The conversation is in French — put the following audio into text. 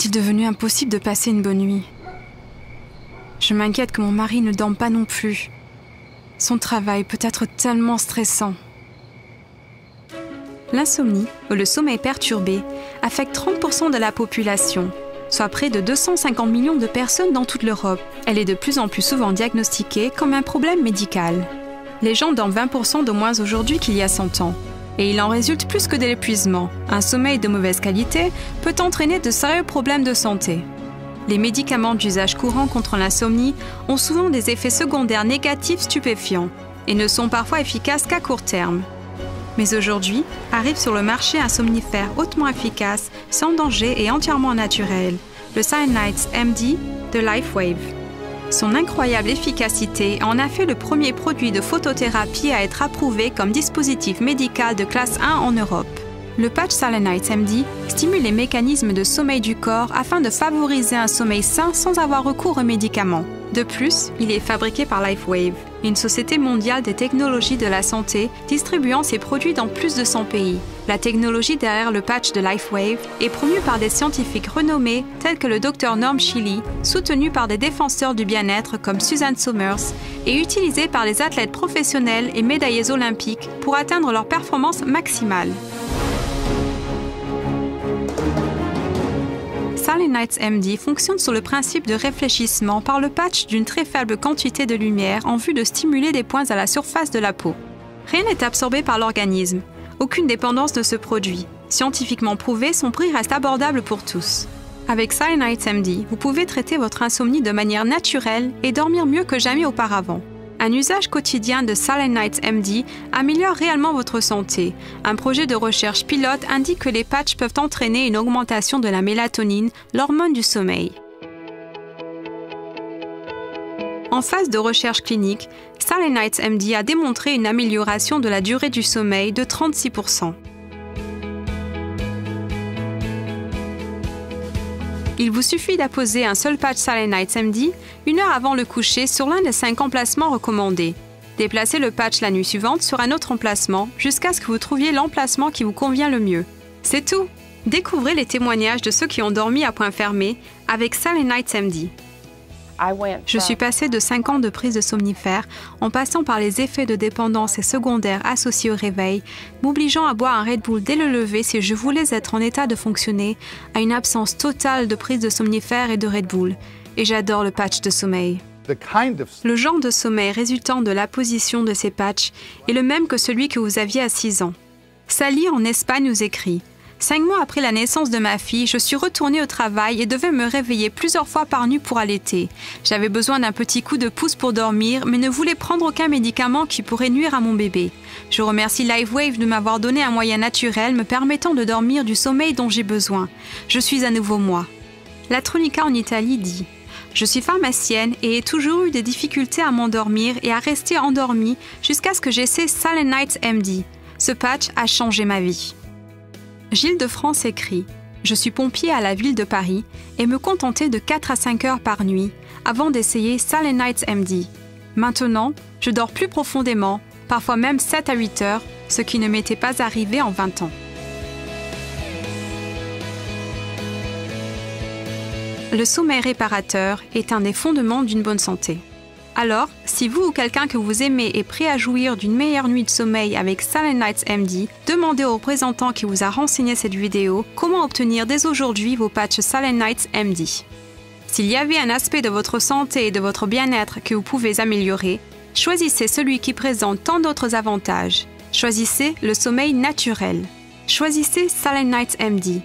est-il devenu impossible de passer une bonne nuit? Je m'inquiète que mon mari ne dorme pas non plus. Son travail peut être tellement stressant. L'insomnie, ou le sommeil perturbé, affecte 30% de la population, soit près de 250 millions de personnes dans toute l'Europe. Elle est de plus en plus souvent diagnostiquée comme un problème médical. Les gens dorment 20% de moins aujourd'hui qu'il y a 100 ans. Et il en résulte plus que de l'épuisement. Un sommeil de mauvaise qualité peut entraîner de sérieux problèmes de santé. Les médicaments d'usage courant contre l'insomnie ont souvent des effets secondaires négatifs stupéfiants et ne sont parfois efficaces qu'à court terme. Mais aujourd'hui, arrive sur le marché un somnifère hautement efficace, sans danger et entièrement naturel, le Silent Night MD de LifeWave. Son incroyable efficacité en a fait le premier produit de photothérapie à être approuvé comme dispositif médical de classe 1 en Europe. Le patch Silent Night MD stimule les mécanismes de sommeil du corps afin de favoriser un sommeil sain sans avoir recours aux médicaments. De plus, il est fabriqué par LifeWave, une société mondiale des technologies de la santé distribuant ses produits dans plus de 100 pays. La technologie derrière le patch de LifeWave est promue par des scientifiques renommés tels que le Dr Norm Shilley, soutenu par des défenseurs du bien-être comme Suzanne Somers, et utilisée par les athlètes professionnels et médaillés olympiques pour atteindre leur performance maximale. Silent Night MD fonctionne sur le principe de réfléchissement par le patch d'une très faible quantité de lumière en vue de stimuler des points à la surface de la peau. Rien n'est absorbé par l'organisme. Aucune dépendance ne se produit. Scientifiquement prouvé, son prix reste abordable pour tous. Avec Silent Night MD, vous pouvez traiter votre insomnie de manière naturelle et dormir mieux que jamais auparavant. Un usage quotidien de Silent Night MD améliore réellement votre santé. Un projet de recherche pilote indique que les patchs peuvent entraîner une augmentation de la mélatonine, l'hormone du sommeil. En phase de recherche clinique, Silent Night MD a démontré une amélioration de la durée du sommeil de 36%. Il vous suffit d'apposer un seul patch Silent Night MD 1 heure avant le coucher sur l'un des 5 emplacements recommandés. Déplacez le patch la nuit suivante sur un autre emplacement jusqu'à ce que vous trouviez l'emplacement qui vous convient le mieux. C'est tout! Découvrez les témoignages de ceux qui ont dormi à point fermé avec Silent Night MD. Je suis passée de 5 ans de prise de somnifères, en passant par les effets de dépendance et secondaires associés au réveil, m'obligeant à boire un Red Bull dès le lever si je voulais être en état de fonctionner, à une absence totale de prise de somnifères et de Red Bull. Et j'adore le patch de sommeil. Le genre de sommeil résultant de l'apposition de ces patchs est le même que celui que vous aviez à 6 ans. Sally en Espagne nous écrit: 5 mois après la naissance de ma fille, je suis retournée au travail et devais me réveiller plusieurs fois par nuit pour allaiter. J'avais besoin d'un petit coup de pouce pour dormir, mais ne voulais prendre aucun médicament qui pourrait nuire à mon bébé. Je remercie LifeWave de m'avoir donné un moyen naturel me permettant de dormir du sommeil dont j'ai besoin. Je suis à nouveau moi. La Tronica en Italie dit: je suis pharmacienne et ai toujours eu des difficultés à m'endormir et à rester endormie jusqu'à ce que j'essaie Silent Night MD. Ce patch a changé ma vie. Gilles de France écrit: je suis pompier à la ville de Paris et me contentais de 4 à 5 heures par nuit avant d'essayer Silent Night MD. Maintenant, je dors plus profondément, parfois même 7 à 8 heures, ce qui ne m'était pas arrivé en 20 ans. Le sommeil réparateur est un des fondements d'une bonne santé. Alors, si vous ou quelqu'un que vous aimez est prêt à jouir d'une meilleure nuit de sommeil avec Silent Night MD, demandez au représentant qui vous a renseigné cette vidéo comment obtenir dès aujourd'hui vos patchs Silent Night MD. S'il y avait un aspect de votre santé et de votre bien-être que vous pouvez améliorer, choisissez celui qui présente tant d'autres avantages. Choisissez le sommeil naturel. Choisissez Silent Night MD.